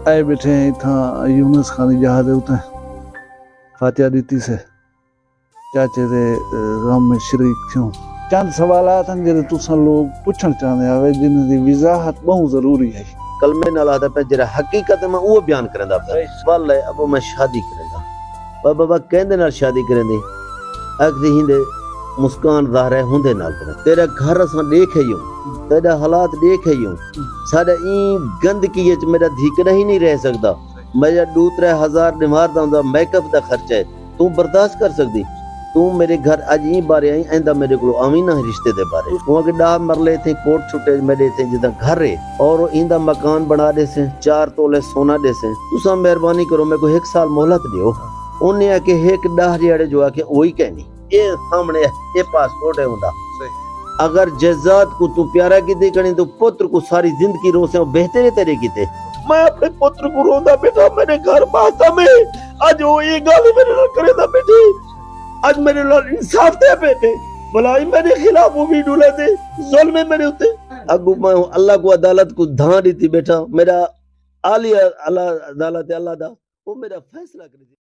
آئے بیٹھے ہیں اتھا یونس خانی جہاز اتنے فاتحہ دیتی سے چاچے دے غم میں شریک تھوں چند سوالات ہیں جنہیں تساں لوگ پوچھن چاہنے آوے جنہیں دی وضاحت بہت ضروری ہے کلمے نال آدھا پہ جرا حقیقت میں وہ بیان کریں دا واللہ ابو میں شادی کریں دا بابا کہندے نال شادی کریں دی اک دی ہندے مسکان ظاہر ہے ہندے نال کریں تیرا گھر اساں دیکھے یوں تیرا حالات دیکھے یوں ساڑھا این گندگی ہے میرا دھیکنا ہی نہیں رہ سکتا میرا 2-3 نمار دا ہوندا میک اپ دا خرچہ ہے تو برداشت کر سکتی تو میرے گھر اج این بارے آئی ایندہ میرے کو آمین نہ رشتے دے بارے وہاں کے ڈاہ مرلے تھے کوٹ چھوٹے میرے تھے جدہ گھر ہے اور ایندہ مکان بنا دے سے 4 تولے سونا دے سے تو سا مہربانی کرو میں کو 1 سال مہلت دیو انہیں آکے ایک ڈاہ ریاڑے جو آکے وہی کہنی یہ سامنے یہ پاسپورٹ ہے ہوندہ اگر جزاد کو تو پیارا کی دے کرنی تو پتر کو ساری زندگی رو سے بہترے تیرے کی تے میں اپنے پتر کو روندہ بیٹا میرے گھر باستا میں آج وہ یہ گالی میرے لئے کرے دا بیٹی آج میرے لئے انصاف دے بیٹے بلائی میرے خلاف وہ بھی ڈولے تھے ظلم ہے میرے ہوتے اگو میں اللہ کو عدالت کو دھان دی تھی بیٹا میرا عالی اللہ عدالت اللہ دا وہ میرا فیصلہ کر دی